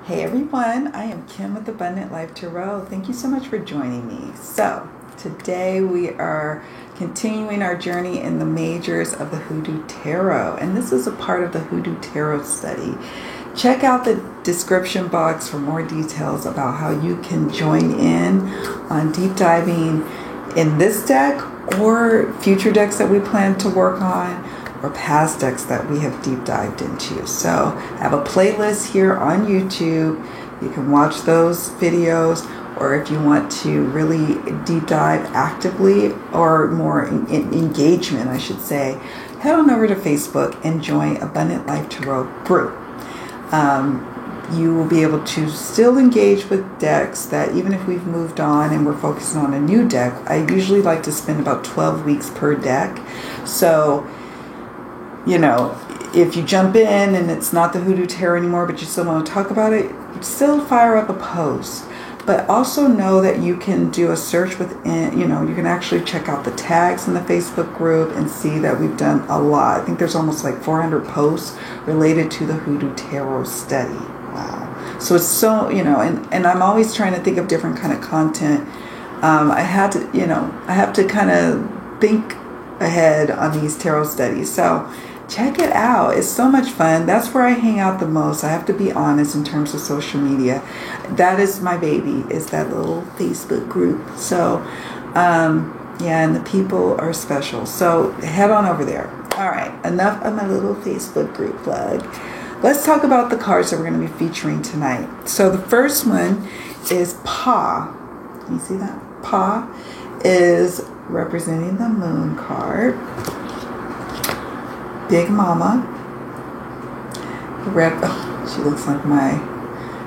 Hey everyone, I am Kim with Abundant Life Tarot. Thank you so much for joining me. So, today we are continuing our journey in the majors of the Hoodoo Tarot, and this is a part of the Hoodoo Tarot study. Check out the description box for more details about how you can join in on deep diving in this deck or future decks that we plan to work on, or past decks that we have deep dived into. So I have a playlist here on YouTube. You can watch those videos, or if you want to really deep dive actively or more engagement, I should say, head on over to Facebook and join Abundant Life Tarot group. You will be able to still engage with decks that even if we've moved on and we're focusing on a new deck, I usually like to spend about 12 weeks per deck. So you know, if you jump in and it's not the Hoodoo Tarot anymore, but you still want to talk about it, still fire up a post. But also know that you can do a search within, you can actually check out the tags in the Facebook group and see that we've done a lot. I think there's almost like 400 posts related to the Hoodoo Tarot study. Wow. So it's so, and I'm always trying to think of different kind of content. I have to kind of think ahead on these tarot studies. So check it out. It's so much fun. That's where I hang out the most. I have to be honest in terms of social media. That is my baby, is that little Facebook group. So, and the people are special. So head on over there. All right, enough of my little Facebook group plug. Let's talk about the cards that we're going to be featuring tonight. So the first one is Pa. Can you see that? Pa is representing the Moon card. Big Mama.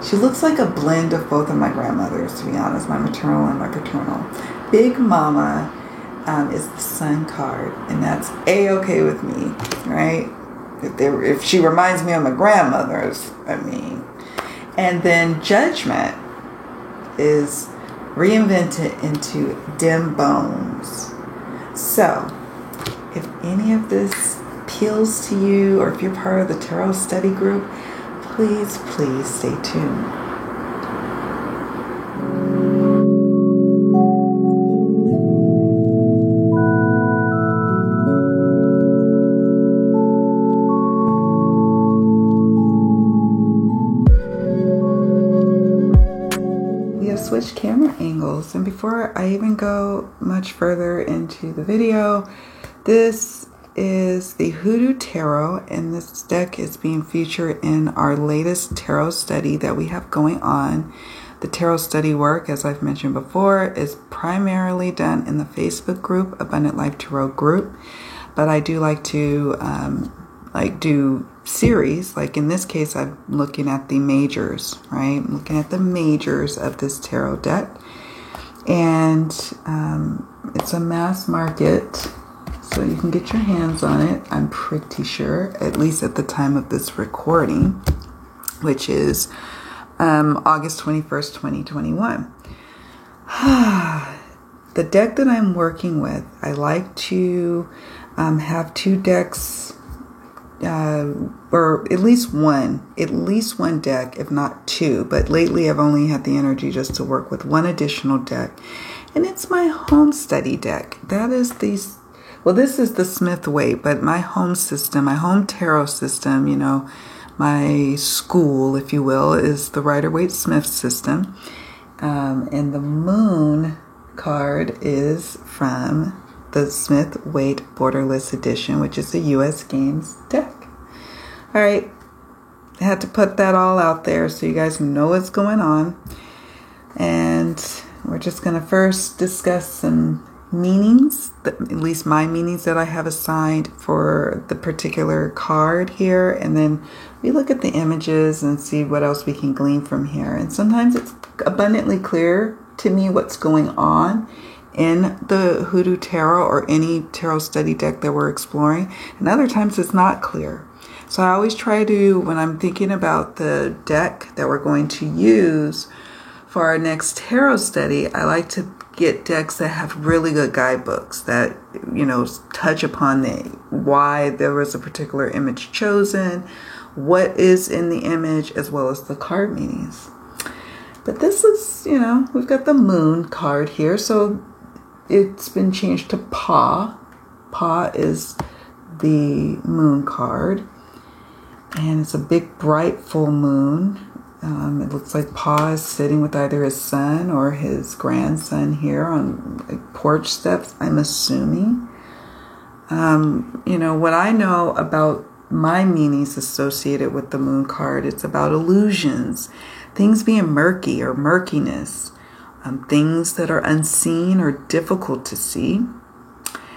She looks like a blend of both of my grandmothers, to be honest, my maternal and my paternal. Big Mama is the Sun card, and that's A-okay with me, right? If she reminds me of my grandmothers, And then Judgment is reinvented into Dim Bones. So, if any of this appeals to you, or if you're part of the tarot study group, please stay tuned. We have switched camera angles, and before I even go much further into the video, this is the Hoodoo Tarot, and this deck is being featured in our latest tarot study that we have going on. The tarot study work, as I've mentioned before, is primarily done in the Facebook group, Abundant Life Tarot group, but I do like to do series. Like in this case, I'm looking at the majors, right? I'm looking at the majors of this tarot deck, and it's a mass market, so you can get your hands on it, I'm pretty sure, at least at the time of this recording, which is August 21st, 2021. The deck that I'm working with, I like to have two decks, or at least one deck, if not two. But lately I've only had the energy just to work with one additional deck, and it's my home study deck. That is this is the Smith Waite, but my home system, my home tarot system, my school, if you will, is the Rider-Waite-Smith system. And the Moon card is from the Smith Waite Borderless Edition, which is a U.S. Games deck. All right, I had to put that all out there so you guys know what's going on. And we're just going to first discuss some meanings, at least my meanings that I have assigned for the particular card here, and then we look at the images and see what else we can glean from here. And sometimes it's abundantly clear to me what's going on in the Hoodoo Tarot or any tarot study deck that we're exploring, and other times it's not clear. So I always try to, when I'm thinking about the deck that we're going to use for our next tarot study, I like to get decks that have really good guidebooks that, you know, touch upon why there was a particular image chosen, what is in the image, as well as the card meanings. But this is, you know, we've got the moon card here, so it's been changed to Pa. Pa is the moon card, and it's a big bright full moon. It looks like Pa is sitting with either his son or his grandson here on like porch steps, I'm assuming. You know, what I know about my meanings associated with the moon card, it's about illusions, things being murky or murkiness, things that are unseen or difficult to see,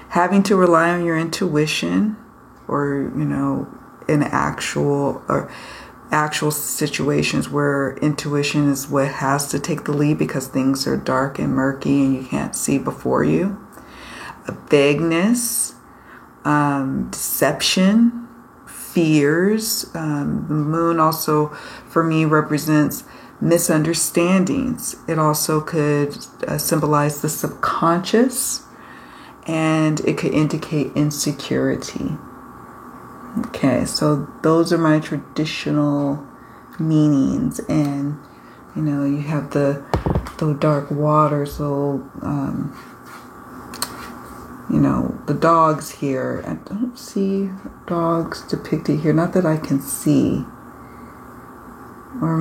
having to rely on your intuition, or, you know, in actual situations where intuition is what has to take the lead because things are dark and murky and you can't see before you. A vagueness, deception, fears. The moon also, for me, represents misunderstandings. It also could symbolize the subconscious, and it could indicate insecurity. Okay, so those are my traditional meanings, and you know, you have the dark water, so you know, the dogs here. I don't see dogs depicted here, not that I can see, or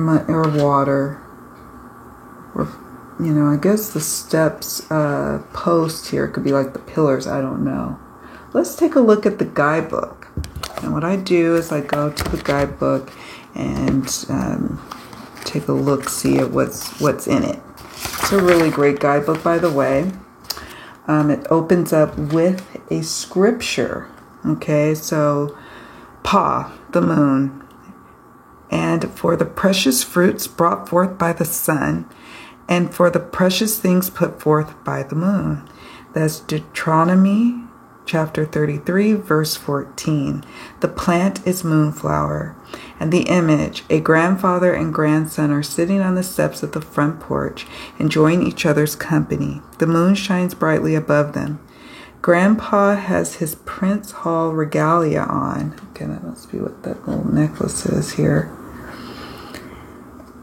water, or, you know, I guess the steps post here could be like the pillars. I don't know. Let's take a look at the guidebook. And what I do is I go to the guidebook and take a look-see at what's in it. It's a really great guidebook, by the way. It opens up with a scripture. Okay, so Pa, the moon, and for the precious fruits brought forth by the sun, and for the precious things put forth by the moon. That's Deuteronomy chapter 33, verse 14. The plant is moonflower, and the image, a grandfather and grandson, are sitting on the steps of the front porch, enjoying each other's company. The moon shines brightly above them. Grandpa has his Prince Hall regalia on. Okay, that must be what that little necklace is here.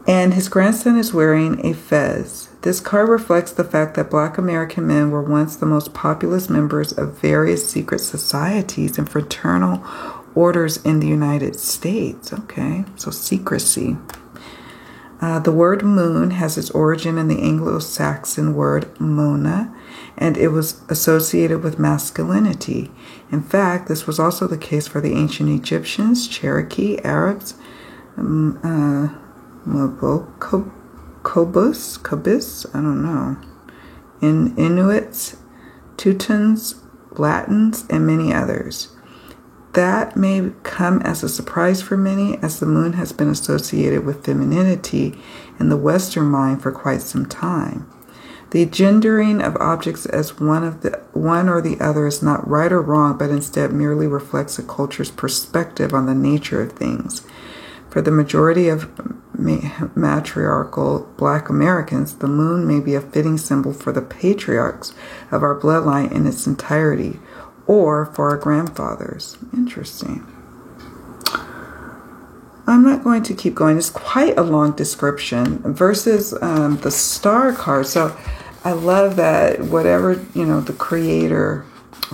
And his grandson is wearing a fez. This card reflects the fact that Black American men were once the most populous members of various secret societies and fraternal orders in the United States. Okay, so secrecy. The word moon has its origin in the Anglo-Saxon word mona, and it was associated with masculinity. In fact, this was also the case for the ancient Egyptians, Cherokee, Arabs, Kobus, I don't know, Inuits, Teutons, Latins, and many others. That may come as a surprise for many, as the moon has been associated with femininity in the Western mind for quite some time. The gendering of objects as one or the other is not right or wrong, but instead merely reflects a culture's perspective on the nature of things. For the majority of matriarchal Black Americans, the moon may be a fitting symbol for the patriarchs of our bloodline in its entirety, or for our grandfathers. Interesting. I'm not going to keep going. It's quite a long description versus the star card. So I love that whatever, you know, the creator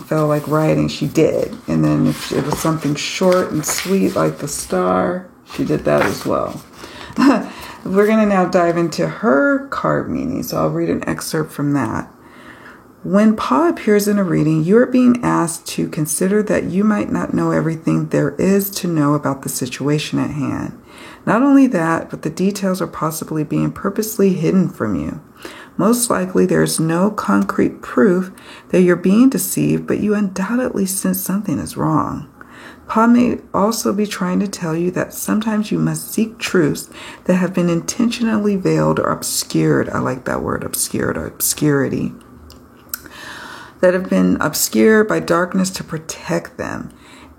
felt like writing, she did. And then if it was something short and sweet like the star, she did that as well. We're going to now dive into her card meaning. So I'll read an excerpt from that. When Pa appears in a reading, you are being asked to consider that you might not know everything there is to know about the situation at hand. Not only that, but the details are possibly being purposely hidden from you. Most likely, there is no concrete proof that you're being deceived, but you undoubtedly sense something is wrong. Pa may also be trying to tell you that sometimes you must seek truths that have been intentionally veiled or obscured. I like that word, obscured, or obscurity. That have been obscured by darkness to protect them.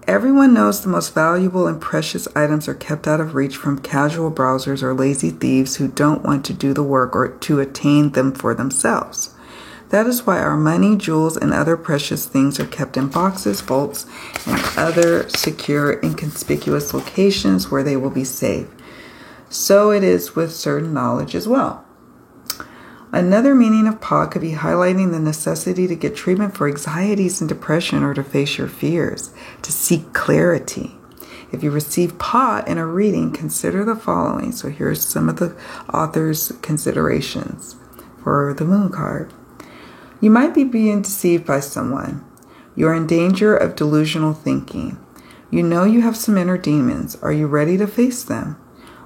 Everyone knows the most valuable and precious items are kept out of reach from casual browsers or lazy thieves who don't want to do the work or to attain them for themselves. That is why our money, jewels, and other precious things are kept in boxes, vaults, and other secure, inconspicuous locations where they will be safe. So it is with certain knowledge as well. Another meaning of Pa could be highlighting the necessity to get treatment for anxieties and depression, or to face your fears, to seek clarity. If you receive Pa in a reading, consider the following. So here's some of the author's considerations for the moon card. You might be being deceived by someone. You are in danger of delusional thinking. You know you have some inner demons. Are you ready to face them?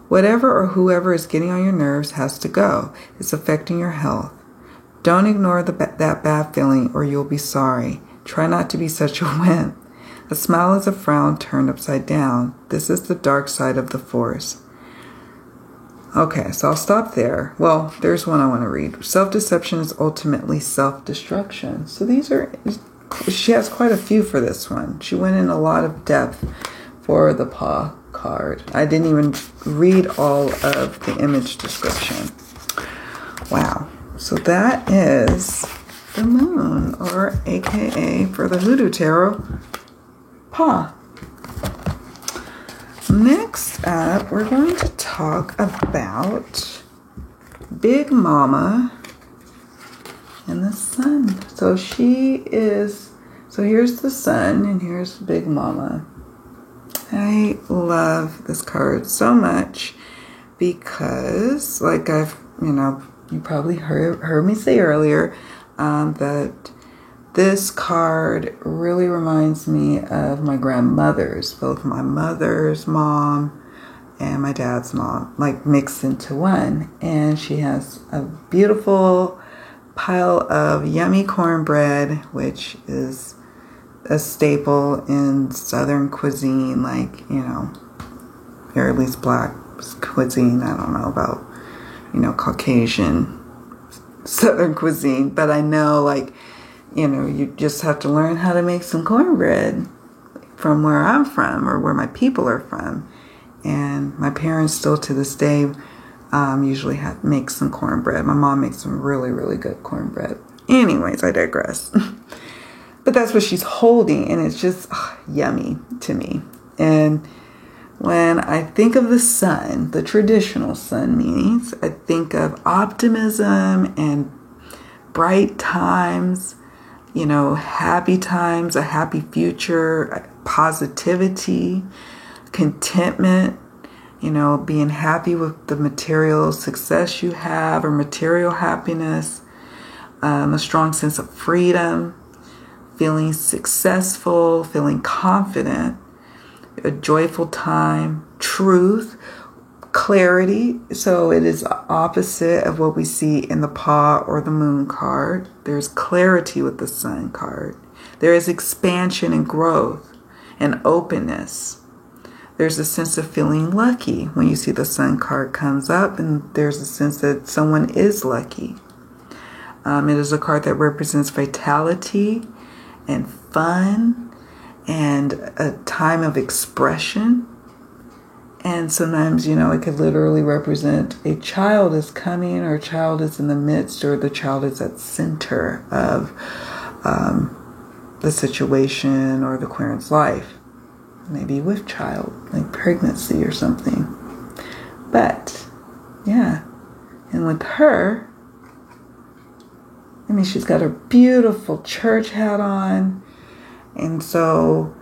Whatever or whoever is getting on your nerves has to go. It's affecting your health. Don't ignore that bad feeling or you'll be sorry. Try not to be such a wimp. A smile is a frown turned upside down. This is the dark side of the force. Okay, so I'll stop there. Well, there's one I want to read. Self-deception is ultimately self-destruction. So she has quite a few for this one. She went in a lot of depth for the Pa card. I didn't even read all of the image description. Wow. So that is the moon, or AKA for the Hoodoo Tarot, Pa. Next up, we're going to talk about Big Mama and the sun. So here's the sun and here's Big Mama. I love this card so much because, like you probably heard me say earlier, that this card really reminds me of my grandmother's, both my mother's mom and my dad's mom, like mixed into one. And she has a beautiful pile of yummy cornbread, which is a staple in Southern cuisine, or at least Black cuisine. I don't know about, Caucasian Southern cuisine, but I know, you just have to learn how to make some cornbread from where I'm from, or where my people are from. And my parents still to this day usually make some cornbread. My mom makes some really, really good cornbread. Anyways, I digress. But that's what she's holding, and it's just yummy to me. And when I think of the sun, the traditional sun meanings, I think of optimism and bright times, happy times, a happy future, positivity, contentment, being happy with the material success you have, or material happiness, a strong sense of freedom, feeling successful, feeling confident, a joyful time, truth, clarity. So it is opposite of what we see in the Pa or the Moon card. There's clarity with the Sun card. There is expansion and growth and openness. There's a sense of feeling lucky when you see the Sun card comes up, and there's a sense that someone is lucky. It is a card that represents vitality and fun and a time of expression. And sometimes, it could literally represent a child is coming, or a child is in the midst, or the child is at center of the situation or the querent's life. Maybe with child, like pregnancy or something. But, yeah. And with her, she's got her beautiful church hat on. And so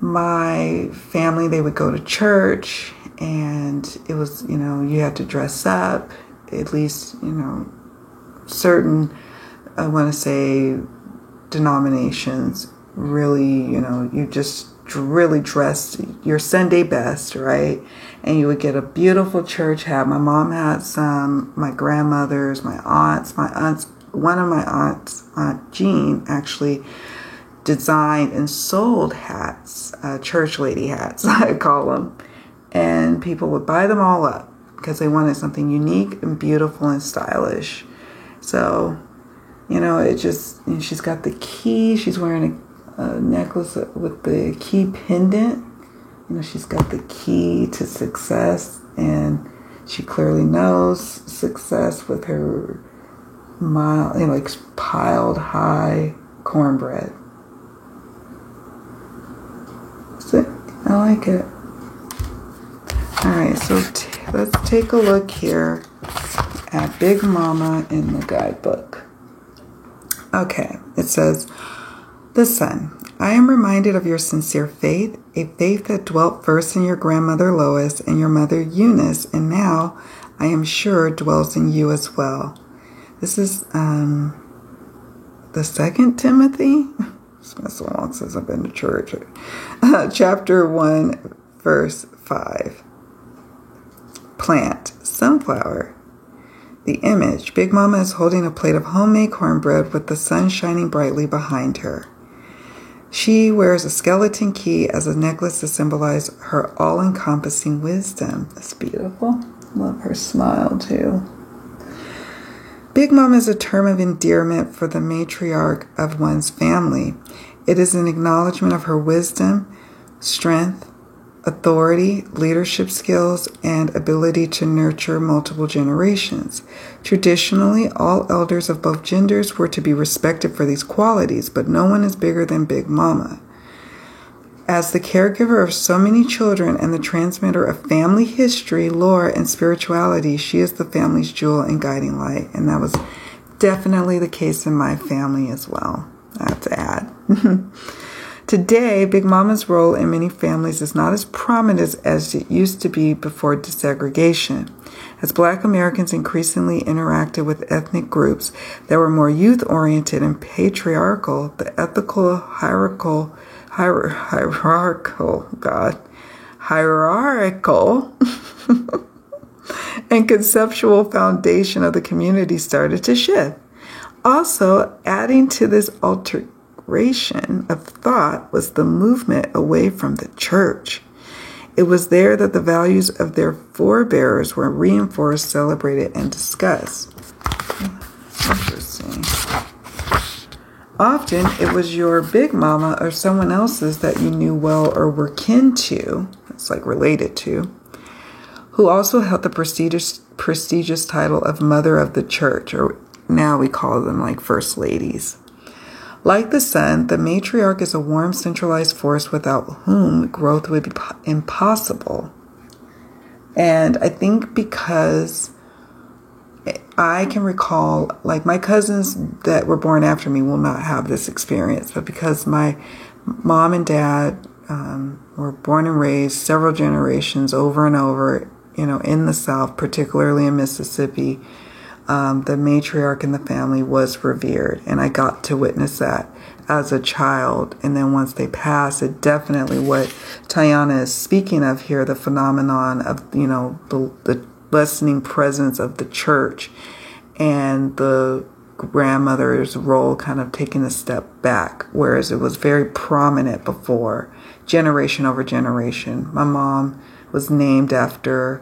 my family, they would go to church, and it was, you had to dress up, at least, certain, I want to say, denominations really, you just really dressed your Sunday best, right? And you would get a beautiful church hat. My mom had some, my grandmothers, my aunts, one of my aunts, Aunt Jean, actually designed and sold hats, church lady hats, I call them. And people would buy them all up because they wanted something unique and beautiful and stylish. So, it just, she's got the key. She's wearing a necklace with the key pendant. She's got the key to success, and she clearly knows success with her like piled high cornbread. I like it. All right, so let's take a look here at Big Mama in the guidebook. Okay, it says, "The Son, I am reminded of your sincere faith, a faith that dwelt first in your grandmother Lois and your mother Eunice, and now, I am sure, dwells in you as well." This is the 2nd Timothy. It's been so long since I've been to church. Chapter 1, verse 5. Plant, sunflower. The image. Big Mama is holding a plate of homemade cornbread with the sun shining brightly behind her. She wears a skeleton key as a necklace to symbolize her all-encompassing wisdom. That's beautiful. Love her smile, too. Big Mama is a term of endearment for the matriarch of one's family. It is an acknowledgement of her wisdom, strength, authority, leadership skills, and ability to nurture multiple generations. Traditionally, all elders of both genders were to be respected for these qualities, but no one is bigger than Big Mama. As the caregiver of so many children and the transmitter of family history, lore, and spirituality, she is the family's jewel and guiding light. And that was definitely the case in my family as well, I have to add. Today, Big Mama's role in many families is not as prominent as it used to be before desegregation. As Black Americans increasingly interacted with ethnic groups that were more youth-oriented and patriarchal, the ethical, hierarchical and conceptual foundation of the community started to shift. Also, adding to this alteration of thought was the movement away from the church. It was there that the values of their forebears were reinforced, celebrated, and discussed. Interesting. Often, it was your Big Mama or someone else's that you knew well or were kin to, it's like related to, who also held the prestigious title of Mother of the Church, or now we call them like First Ladies. Like the sun, the matriarch is a warm, centralized force without whom growth would be impossible. And I think because I can recall, like my cousins that were born after me will not have this experience, but because my mom and dad were born and raised several generations over and over, in the South, particularly in Mississippi, the matriarch in the family was revered, and I got to witness that as a child. And then once they passed, it definitely what Tayana is speaking of here, the phenomenon of, the lessening presence of the church and the grandmother's role kind of taking a step back, whereas it was very prominent before, generation over generation. My mom was named after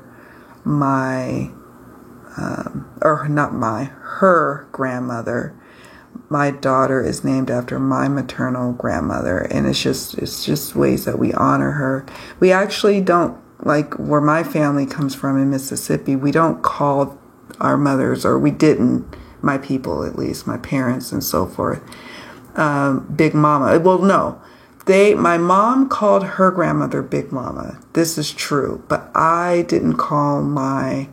her grandmother. My daughter is named after my maternal grandmother, and it's just ways that we honor her. We actually don't, like where my family comes from in Mississippi, we don't call our mothers, or we didn't, my people at least, my parents and so forth, Big Mama. Well, no. My mom called her grandmother Big Mama. This is true, but I didn't call my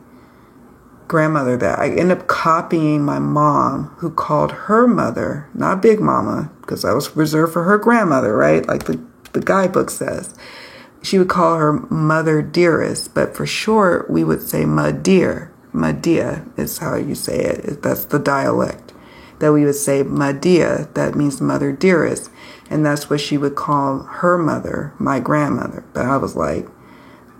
grandmother that. I ended up copying my mom, who called her mother, not Big Mama, because that was reserved for her grandmother, right? Like the guidebook says. She would call her Mother Dearest, but for short, we would say Madia. Madia is how you say it. That's the dialect. That we would say Madia, that means Mother Dearest. And that's what she would call her mother, my grandmother. But I was like,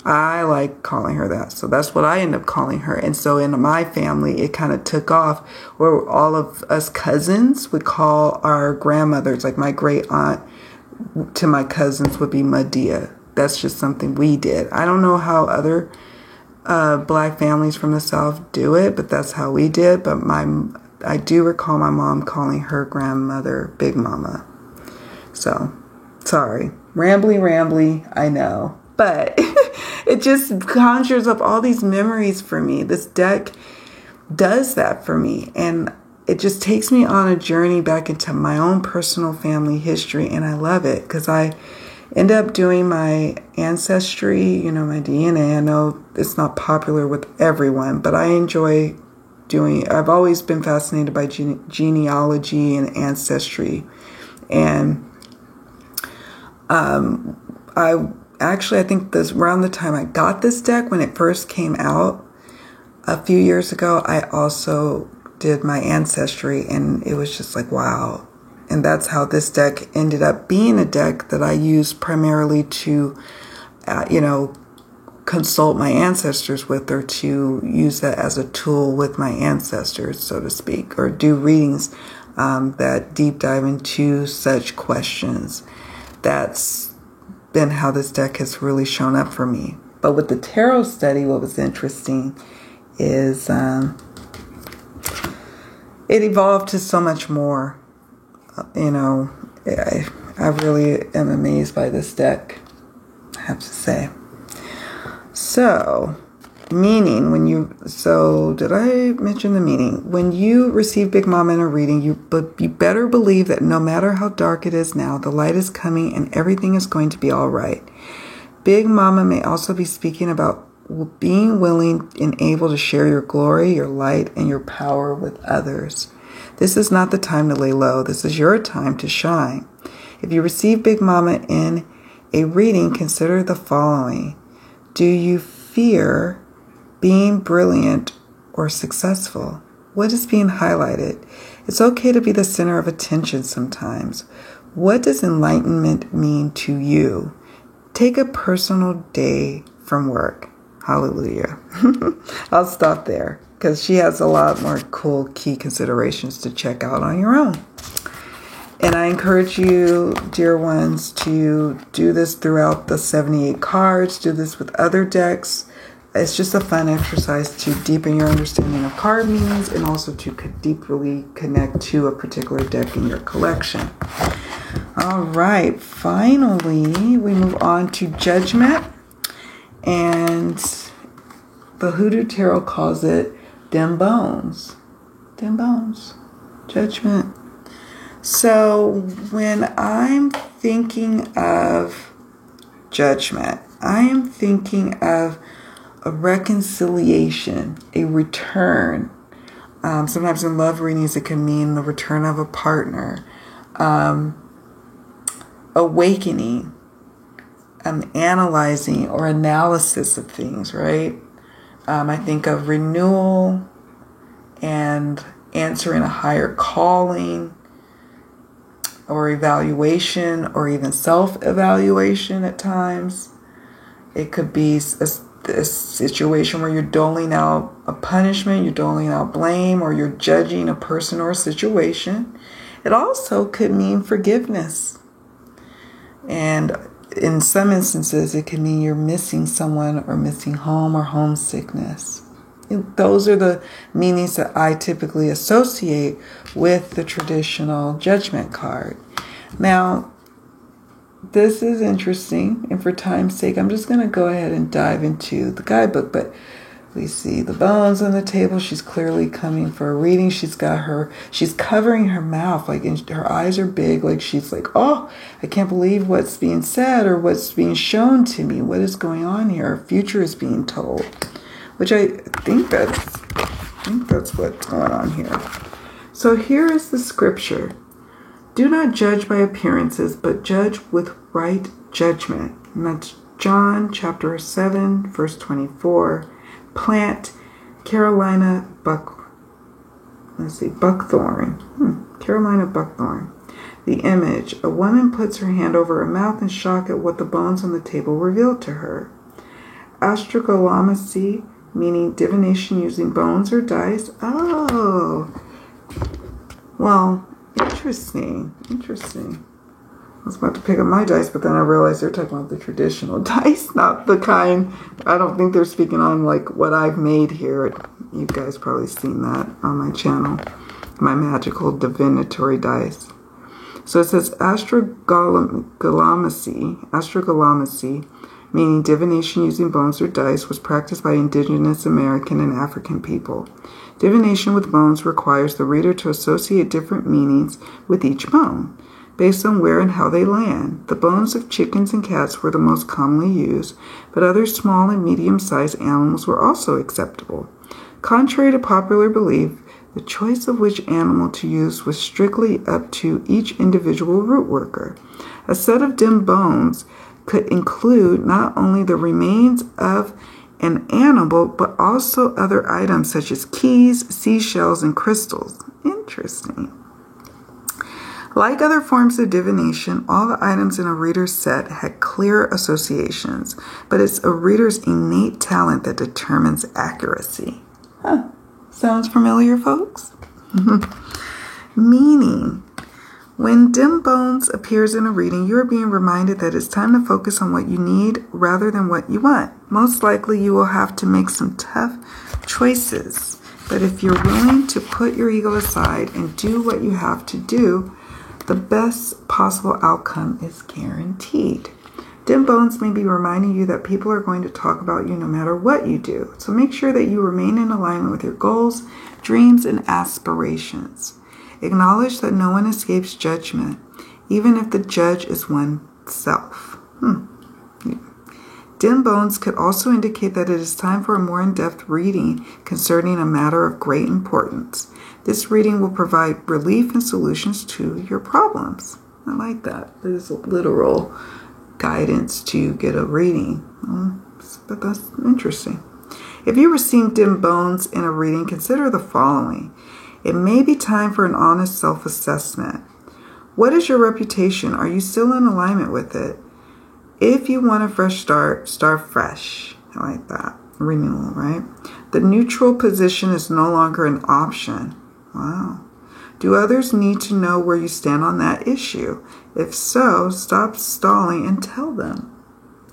I like calling her that. So that's what I ended up calling her. And so in my family, it kind of took off where all of us cousins would call our grandmothers, like my great aunt to my cousins would be Madia. That's just something we did. I don't know how other Black families from the South do it, but that's how we did. But I do recall my mom calling her grandmother Big Mama. So, sorry. Rambly, I know. But it just conjures up all these memories for me. This deck does that for me. And it just takes me on a journey back into my own personal family history, and I love it because I end up doing my ancestry, you know, my DNA. I know it's not popular with everyone, but I enjoy doing. I've always been fascinated by genealogy and ancestry, and I think this around the time I got this deck when it first came out a few years ago, I also did my ancestry, and it was just like, wow. And that's how this deck ended up being a deck that I use primarily to, consult my ancestors with, or to use that as a tool with my ancestors, so to speak, or do readings that deep dive into such questions. That's been how this deck has really shown up for me. But with the tarot study, what was interesting is it evolved to so much more. I really am amazed by this deck, I have to say. So, meaning, did I mention the meaning? When you receive Big Mama in a reading, you better believe that no matter how dark it is now, the light is coming and everything is going to be all right. Big Mama may also be speaking about being willing and able to share your glory, your light, and your power with others. This is not the time to lay low. This is your time to shine. If you receive Big Mama in a reading, consider the following. Do you fear being brilliant or successful? What is being highlighted? It's okay to be the center of attention sometimes. What does enlightenment mean to you? Take a personal day from work. Hallelujah. I'll stop there because she has a lot more cool key considerations to check out on your own. And I encourage you, dear ones, to do this throughout the 78 cards. Do this with other decks. It's just a fun exercise to deepen your understanding of card meanings and also to deeply connect to a particular deck in your collection. All right. Finally, we move on to Judgment. And the Hoodoo Tarot calls it Dim Bones. Dim Bones. Judgment. So when I'm thinking of judgment, I am thinking of a reconciliation, a return. Sometimes in love readings, it can mean the return of a partner, awakening, analyzing or analysis of things, right? I think of renewal and answering a higher calling, or evaluation, or even self-evaluation at times. It could be a situation where you're doling out a punishment, you're doling out blame, or you're judging a person or a situation. It also could mean forgiveness. And in some instances, it can mean you're missing someone or missing home or homesickness. Those are the meanings that I typically associate with the traditional Judgment card. Now, this is interesting, and for time's sake, I'm just going to go ahead and dive into the guidebook. But we see the bones on the table. She's clearly coming for a reading. She's covering her mouth, like, and her eyes are big, like she's like, oh, I can't believe what's being said or what's being shown to me. What is going on here? Our future is being told. Which I think that's what's going on here. So here is the scripture. Do not judge by appearances, but judge with right judgment. And that's John chapter 7, verse 24. Plant Carolina buckthorn. Carolina buckthorn. The image. A woman puts her hand over her mouth in shock at what the bones on the table revealed to her. Astrogalomacy, meaning divination using bones or dice. Oh, well, interesting. I was about to pick up my dice, but then I realized they're talking about the traditional dice, not the kind. I don't think they're speaking on like what I've made here. You guys probably seen that on my channel, my magical divinatory dice. So it says astrogalomacy, meaning divination using bones or dice, was practiced by indigenous American and African people. Divination with bones requires the reader to associate different meanings with each bone, based on where and how they land. The bones of chickens and cats were the most commonly used, but other small and medium-sized animals were also acceptable. Contrary to popular belief, the choice of which animal to use was strictly up to each individual root worker. A set of dim bones could include not only the remains of an animal, but also other items such as keys, seashells, and crystals. Interesting. Like other forms of divination, all the items in a reader's set had clear associations, but it's a reader's innate talent that determines accuracy. Huh. Sounds familiar, folks? Meaning, when dim bones appears in a reading, you are being reminded that it's time to focus on what you need rather than what you want. Most likely, you will have to make some tough choices. But if you're willing to put your ego aside and do what you have to do, the best possible outcome is guaranteed. Dim bones may be reminding you that people are going to talk about you no matter what you do. So make sure that you remain in alignment with your goals, dreams, and aspirations. Acknowledge that no one escapes judgment, even if the judge is oneself. Dim bones could also indicate that it is time for a more in-depth reading concerning a matter of great importance. This reading will provide relief and solutions to your problems. I like that. There's a literal guidance to get a reading. But that's interesting. If you receive dim bones in a reading, consider the following. It may be time for an honest self-assessment. What is your reputation? Are you still in alignment with it? If you want a fresh start, start fresh. I like that. Renewal, right? The neutral position is no longer an option. Wow. Do others need to know where you stand on that issue? If so, stop stalling and tell them.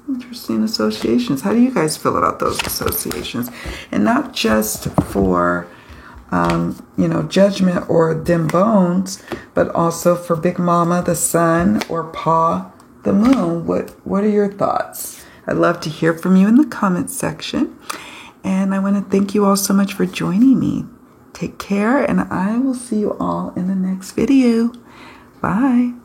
Interesting associations. How do you guys feel about those associations? And not just for, judgment or dim bones, but also for Big Mama, the sun, or Pa, the moon. What are your thoughts? I'd love to hear from you in the comments section. And I want to thank you all so much for joining me. Take care, and I will see you all in the next video. Bye.